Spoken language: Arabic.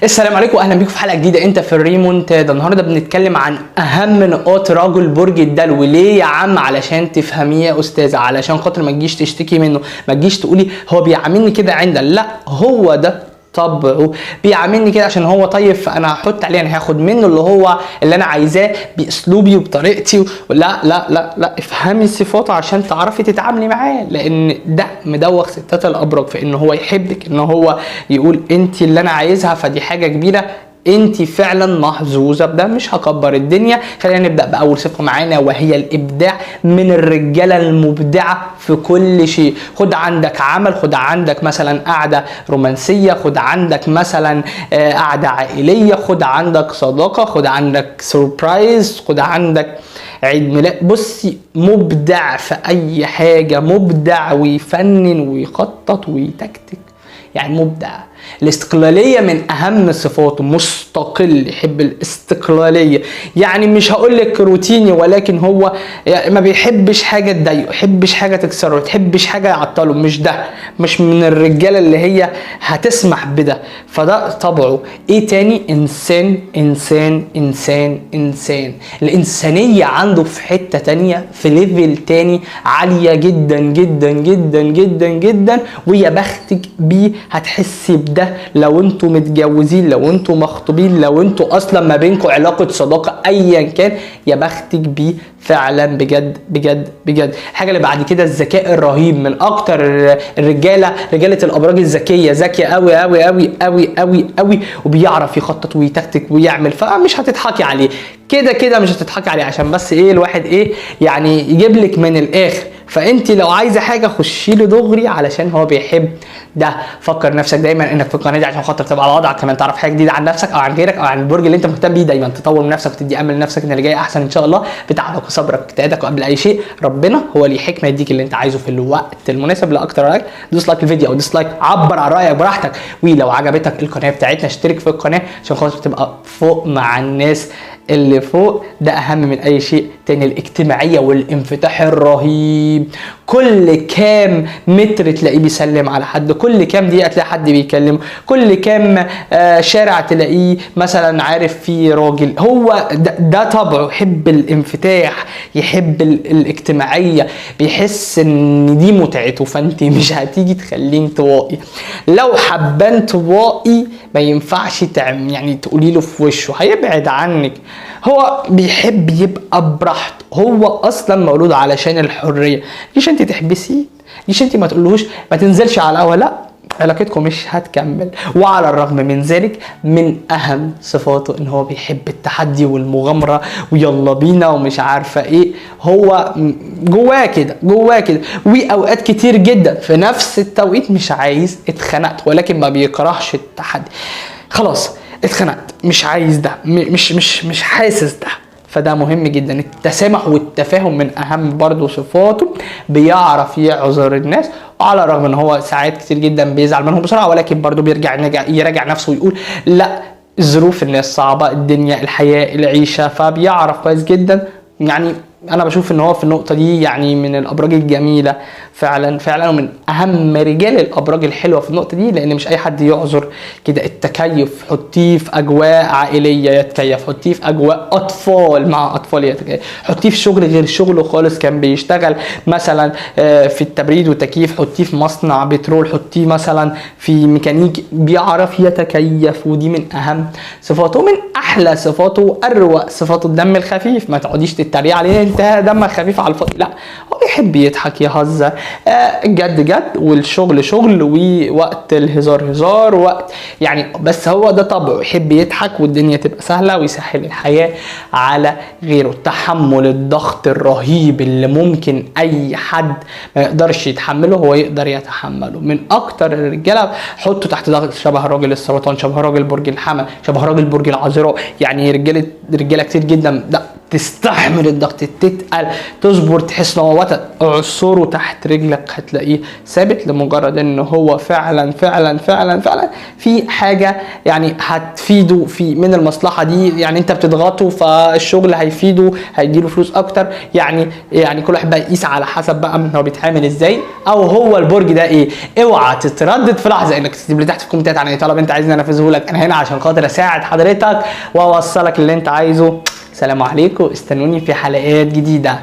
السلام عليكم واهلا بيكم في حلقه جديده. انت في الريمونتادا. النهارده بنتكلم عن اهم نقاط رجل برج الدلو. ليه يا عم؟ علشان تفهميه يا استاذه، علشان خاطر ما تجيش تشتكي منه، ما تجيش تقولي هو بيعاملني كده عندا. لا، هو ده طبعه، بيعاملني كده عشان هو طيب فانا هحط عليه، انا هاخد منه اللي انا عايزاه باسلوبي وبطريقتي. لا لا لا لا، افهمي صفاته عشان تعرفي تتعاملي معاه، لان ده مدوخ ستات الابراج في ان هو يحبك، ان هو يقول انت اللي انا عايزها، فدي حاجه كبيره. انت فعلا محظوظه بده، مش هكبر الدنيا. خلينا نبدا باول صفه معانا وهي الابداع. من الرجاله المبدعه في كل شيء. خد عندك عمل، خد عندك مثلا قعده رومانسيه، خد عندك مثلا قعده عائليه، خد عندك صداقه، خد عندك سوربرايز، خد عندك عيد ميلاد. بصي، مبدع في اي حاجه، مبدع ويفنن ويخطط ويتكتك، يعني مبدع. الاستقلالية من أهم صفاته، مستقل، يحب الاستقلالية. يعني مش هقولك روتيني، ولكن هو ما بيحبش حاجة تضايقه، ما يحبش حاجة تكسره، ما يحبش حاجة يعطله. مش ده، مش من الرجالة اللي هي هتسمح بده، فده طبعه. ايه تاني؟ إنسان إنسان إنسان إنسان. الإنسانية عنده في حتة تانية، في ليفل تاني، عالية جدا جدا جدا جدا جدا. ويا بختك بيه، هتحسي ده لو انتوا متجوزين، لو انتوا مخطوبين، لو انتوا اصلا ما بينكم علاقه صداقه ايا كان، يا بختك بيه فعلا، بجد بجد بجد. الحاجه اللي بعد كده الذكاء الرهيب. من اكتر رجاله الابراج الذكيه، ذكيه قوي قوي قوي قوي قوي قوي، وبيعرف يخطط ويتكتك ويعمل. فمش هتضحكي عليه، كده كده مش هتضحكي عليه، عشان بس ايه الواحد ايه يعني يجيب لك من الاخر. فانت لو عايزه حاجه خشي له دغري، علشان هو بيحب ده. فكر نفسك دايما انك في القناه دي عشان خاطر تبقى على وضعك، كمان تعرف حاجه جديده عن نفسك او عن غيرك او عن البرج اللي انت مهتم بيه. دايما تطور من نفسك وتدي امل لنفسك ان اللي جاي احسن ان شاء الله. بتعبك وصبرك واجتهادك، وقبل اي شيء ربنا هو ليه حكمه يديك اللي انت عايزه في الوقت المناسب. لا اكتر رايك دوس لايك الفيديو او ديس لايك، عبر عن رايك براحتك. ولو عجبتك القناه بتاعتنا اشترك في القناه عشان خاطر تبقى فوق مع الناس اللي فوق. ده اهم من اي شيء تاني. الاجتماعيه والانفتاح الرهيب. كل كام متر تلاقيه بيسلم على حد، كل كام دقيقه تلاقي حد بيكلمه، كل كام شارع تلاقيه مثلا عارف فيه راجل. هو ده طبعه، يحب الانفتاح، يحب الاجتماعيه، بيحس ان دي متعته. فانت مش هتيجي تخليه انطوائي. لو حبان انطوائي ما ينفعش يعني تقولي له في وشه، هيبعد عنك. هو بيحب يبقى براحته، هو اصلا مولود علشان الحريه. مش انت تحبسيه، مش انت ما تقولهوش ما تنزلش على القهوه، لا، علاقتكم مش هتكمل. وعلى الرغم من ذلك، من اهم صفاته ان هو بيحب التحدي والمغامره ويلا بينا ومش عارفه ايه. هو جواه كده، جواه كده. واوقات كتير جدا في نفس التوقيت مش عايز، اتخنقت، ولكن ما بيكرهش التحدي. خلاص اتخنقت، مش عايز ده، مش حاسس ده. فده مهم جدا. التسامح والتفاهم من اهم برضو صفاته. بيعرف يعذر الناس، وعلى الرغم ان هو ساعات كتير جدا بيزعل منهم بسرعه، ولكن برضو بيرجع يراجع نفسه ويقول لا، ظروف الناس صعبه، الدنيا، الحياه، العيشه. فبيعرف كويس جدا. يعني انا بشوف ان هو في النقطه دي يعني من الابراج الجميله فعلا فعلا، ومن اهم رجال الابراج الحلوه في النقطه دي، لان مش اي حد يعذر كده. التكيف، حطيه في اجواء عائليه يتكيف، حطيه في اجواء اطفال مع اطفال يتكيف، حطيه في شغل غير شغله خالص كان بيشتغل مثلا في التبريد والتكييف، حطيه في مصنع بترول، حطيه مثلا في ميكانيك، بيعرف يتكيف. ودي من اهم صفاته. من احلى صفاته واروق صفاته الدم الخفيف. ما تقعديش تتريق عليه انت دمك خفيف على الفاضي، لا، هو بيحب يضحك يهزر. الجد جد والشغل شغل، ووقت الهزار هزار، وقت يعني. بس هو ده طبعه، يحب يضحك والدنيا تبقى سهله ويسهل الحياه على غيره. تحمل الضغط الرهيب اللي ممكن اي حد ما يقدرش يتحمله، هو يقدر يتحمله. من اكتر الرجاله حطه تحت ضغط، شبه راجل السرطان، شبه راجل برج الحمل، شبه راجل برج العذراء. يعني رجاله كتير جدا ده تستحمل الضغط، تتقل، تصبر، تحس ان هو وتد، اعصره تحت رجلك هتلاقيه ثابت، لمجرد ان هو فعلا فعلا فعلا فعلا في حاجه يعني هتفيده في من المصلحه دي. يعني انت بتضغطه فالشغل هيفيده، هيجيله فلوس اكتر. يعني كل واحد بقى يقيس على حسب بقى هو بيتعامل ازاي، او هو البرج ده ايه. اوعى تتردد في لحظه انك تكتب لي تحت في الكومنتات عن اي طلب انت عايزني انفذه لك. انا هنا عشان خاطر اساعد حضرتك واوصلك اللي انت عايزه. سلام عليكم، استنوني في حلقات جديدة.